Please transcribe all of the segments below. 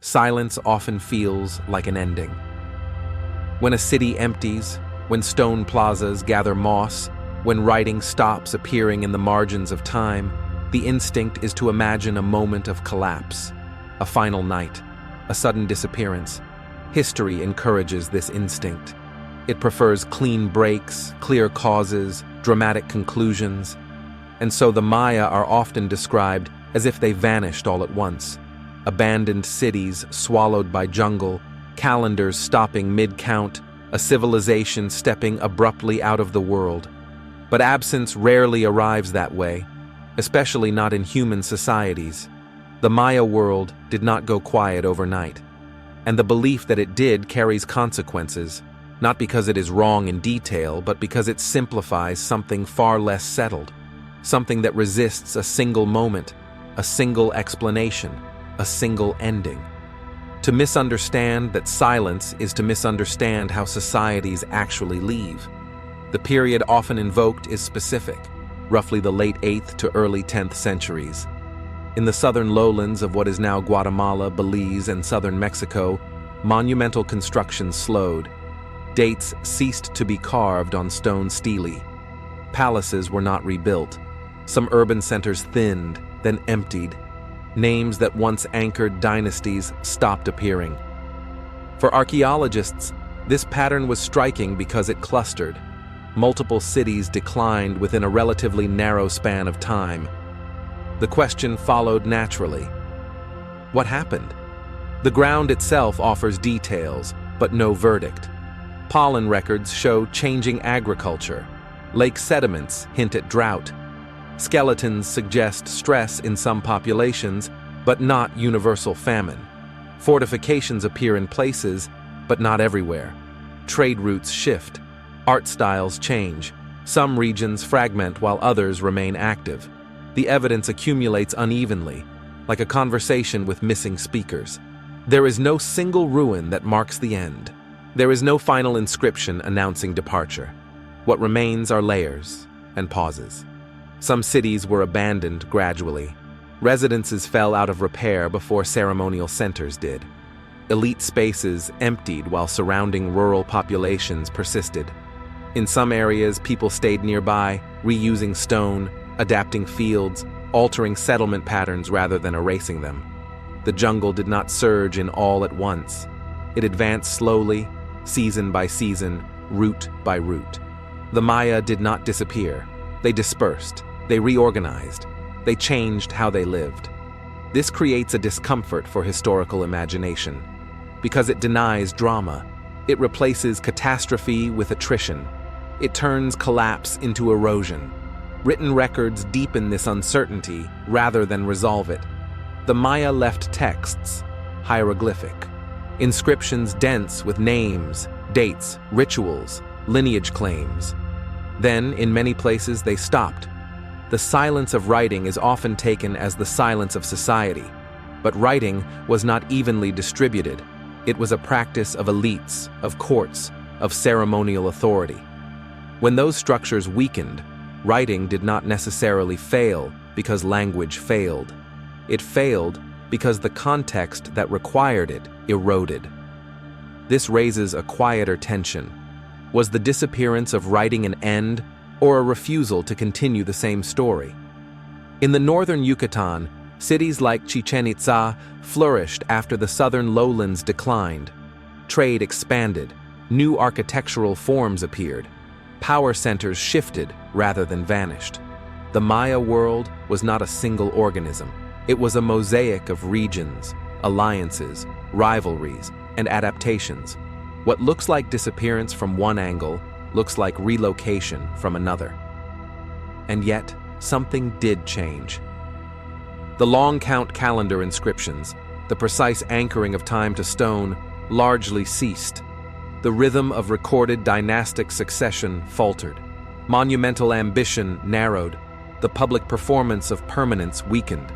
Silence often feels like an ending. When a city empties, when stone plazas gather moss, when writing stops appearing in the margins of time, the instinct is to imagine a moment of collapse, a final night, a sudden disappearance. History encourages this instinct. It prefers clean breaks, clear causes, dramatic conclusions, and so the Maya are often described as if they vanished all at once. Abandoned cities swallowed by jungle, calendars stopping mid-count, a civilization stepping abruptly out of the world. But absence rarely arrives that way, especially not in human societies. The Maya world did not go quiet overnight, and the belief that it did carries consequences, not because it is wrong in detail, but because it simplifies something far less settled, something that resists a single moment, a single explanation, a single ending. To misunderstand that silence is to misunderstand how societies actually leave. The period often invoked is specific, roughly the late 8th to early 10th centuries. In the southern lowlands of what is now Guatemala, Belize, and southern Mexico, monumental construction slowed. Dates ceased to be carved on stone stelae. Palaces were not rebuilt. Some urban centers thinned, then emptied. Names that once anchored dynasties stopped appearing. For archaeologists, this pattern was striking because it clustered. Multiple cities declined within a relatively narrow span of time. The question followed naturally. What happened? The ground itself offers details, but no verdict. Pollen records show changing agriculture. Lake sediments hint at drought. Skeletons suggest stress in some populations, but not universal famine. Fortifications appear in places, but not everywhere. Trade routes shift. Art styles change. Some regions fragment while others remain active. The evidence accumulates unevenly, like a conversation with missing speakers. There is no single ruin that marks the end. There is no final inscription announcing departure. What remains are layers and pauses. Some cities were abandoned gradually. Residences fell out of repair before ceremonial centers did. Elite spaces emptied while surrounding rural populations persisted. In some areas, people stayed nearby, reusing stone, adapting fields, altering settlement patterns rather than erasing them. The jungle did not surge in all at once. It advanced slowly, season by season, root by root. The Maya did not disappear. They dispersed. They reorganized. They changed how they lived. This creates a discomfort for historical imagination. Because it denies drama, it replaces catastrophe with attrition. It turns collapse into erosion. Written records deepen this uncertainty rather than resolve it. The Maya left texts, hieroglyphic, inscriptions dense with names, dates, rituals, lineage claims. Then, in many places, they stopped. The silence of writing is often taken as the silence of society, but writing was not evenly distributed. It was a practice of elites, of courts, of ceremonial authority. When those structures weakened, writing did not necessarily fail because language failed. It failed because the context that required it eroded. This raises a quieter tension. Was the disappearance of writing an end or a refusal to continue the same story? In the northern Yucatan, cities like Chichen Itza flourished after the southern lowlands declined. Trade expanded, new architectural forms appeared. Power centers shifted rather than vanished. The Maya world was not a single organism. It was a mosaic of regions, alliances, rivalries, and adaptations. What looks like disappearance from one angle looks like relocation from another. And yet, something did change. The long count calendar inscriptions, the precise anchoring of time to stone, largely ceased. The rhythm of recorded dynastic succession faltered. Monumental ambition narrowed. The public performance of permanence weakened.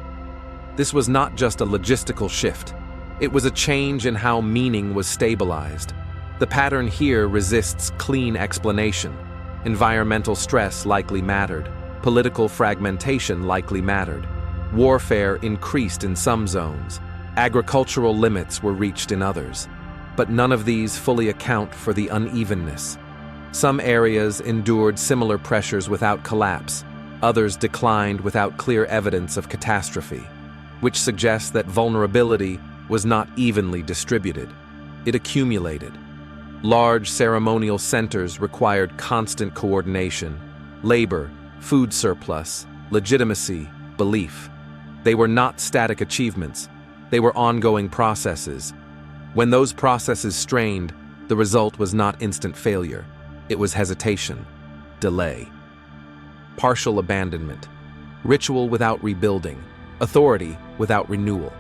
This was not just a logistical shift. It was a change in how meaning was stabilized. The pattern here resists clean explanation. Environmental stress likely mattered. Political fragmentation likely mattered. Warfare increased in some zones. Agricultural limits were reached in others, but none of these fully account for the unevenness. Some areas endured similar pressures without collapse, others declined without clear evidence of catastrophe, which suggests that vulnerability was not evenly distributed. It accumulated. Large ceremonial centers required constant coordination, labor, food surplus, legitimacy, belief. They were not static achievements. They were ongoing processes. When those processes strained, the result was not instant failure. It was hesitation, delay, partial abandonment, ritual without rebuilding, authority without renewal.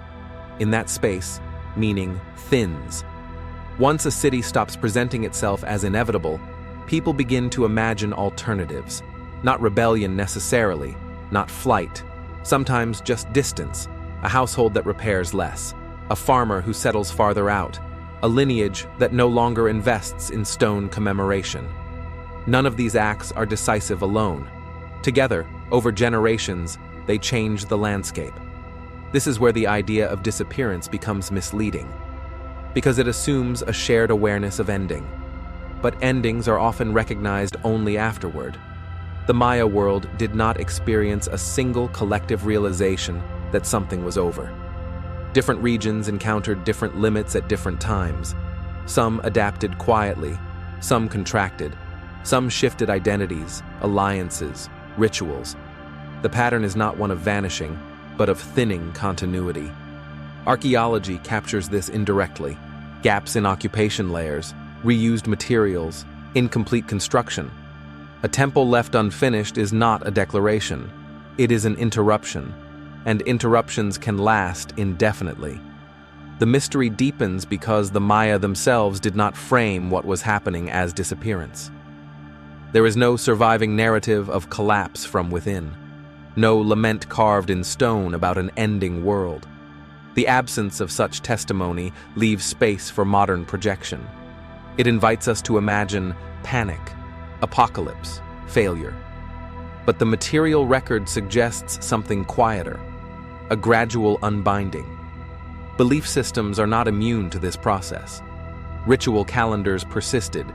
In that space, meaning thins. Once a city stops presenting itself as inevitable, people begin to imagine alternatives. Not rebellion necessarily, not flight, sometimes just distance, a household that repairs less, a farmer who settles farther out, a lineage that no longer invests in stone commemoration. None of these acts are decisive alone. Together, over generations, they change the landscape. This is where the idea of disappearance becomes misleading, because it assumes a shared awareness of ending. But endings are often recognized only afterward. The Maya world did not experience a single collective realization that something was over. Different regions encountered different limits at different times. Some adapted quietly, some contracted, some shifted identities, alliances, rituals. The pattern is not one of vanishing, but of thinning continuity. Archaeology captures this indirectly. Gaps in occupation layers, reused materials, incomplete construction. A temple left unfinished is not a declaration. It is an interruption, and interruptions can last indefinitely. The mystery deepens because the Maya themselves did not frame what was happening as disappearance. There is no surviving narrative of collapse from within, no lament carved in stone about an ending world. The absence of such testimony leaves space for modern projection. It invites us to imagine panic, apocalypse, failure. But the material record suggests something quieter, a gradual unbinding. Belief systems are not immune to this process. Ritual calendars persisted,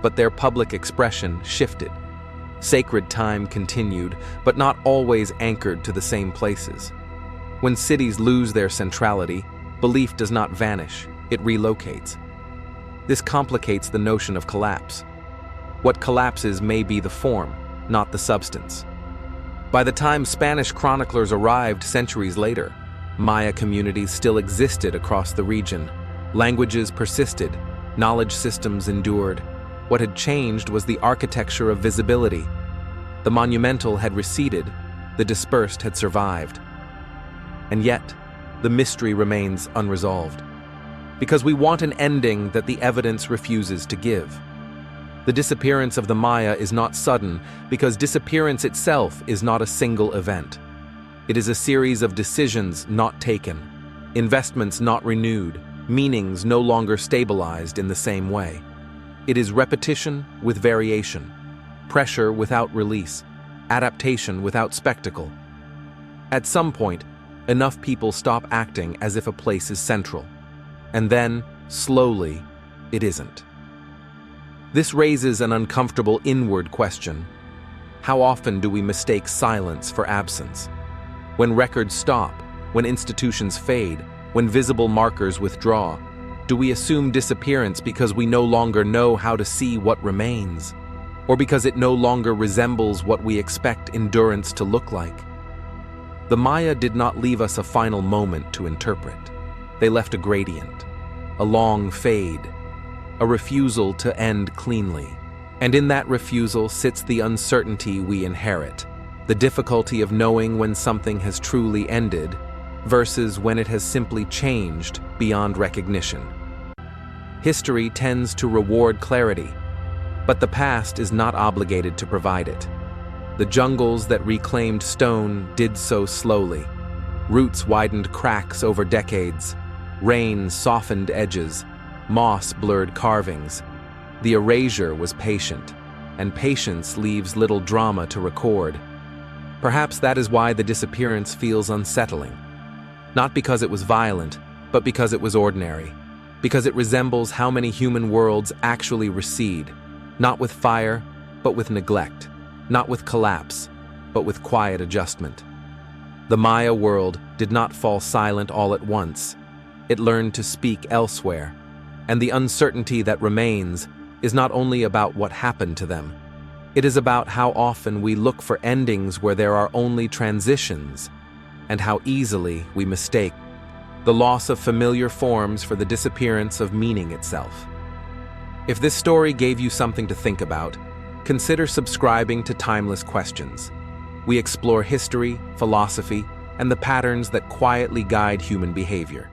but their public expression shifted. Sacred time continued, but not always anchored to the same places. When cities lose their centrality, belief does not vanish, it relocates. This complicates the notion of collapse. What collapses may be the form, not the substance. By the time Spanish chroniclers arrived centuries later, Maya communities still existed across the region. Languages persisted, knowledge systems endured. What had changed was the architecture of visibility. The monumental had receded, the dispersed had survived. And yet, the mystery remains unresolved. Because we want an ending that the evidence refuses to give. The disappearance of the Maya is not sudden because disappearance itself is not a single event. It is a series of decisions not taken, investments not renewed, meanings no longer stabilized in the same way. It is repetition with variation, pressure without release, adaptation without spectacle. At some point, enough people stop acting as if a place is central, and then, slowly, it isn't. This raises an uncomfortable inward question. How often do we mistake silence for absence? When records stop, when institutions fade, when visible markers withdraw, do we assume disappearance because we no longer know how to see what remains? Or because it no longer resembles what we expect endurance to look like? The Maya did not leave us a final moment to interpret. They left a gradient, a long fade, a refusal to end cleanly. And in that refusal sits the uncertainty we inherit, the difficulty of knowing when something has truly ended versus when it has simply changed beyond recognition. History tends to reward clarity, but the past is not obligated to provide it. The jungles that reclaimed stone did so slowly. Roots widened cracks over decades. Rain softened edges. Moss blurred carvings. The erasure was patient, and patience leaves little drama to record. Perhaps that is why the disappearance feels unsettling. Not because it was violent, but because it was ordinary, because it resembles how many human worlds actually recede, not with fire, but with neglect, not with collapse, but with quiet adjustment. The Maya world did not fall silent all at once. It learned to speak elsewhere, and the uncertainty that remains is not only about what happened to them. It is about how often we look for endings where there are only transitions, and how easily we mistake the loss of familiar forms for the disappearance of meaning itself. If this story gave you something to think about, consider subscribing to Timeless Questions. We explore history, philosophy, and the patterns that quietly guide human behavior.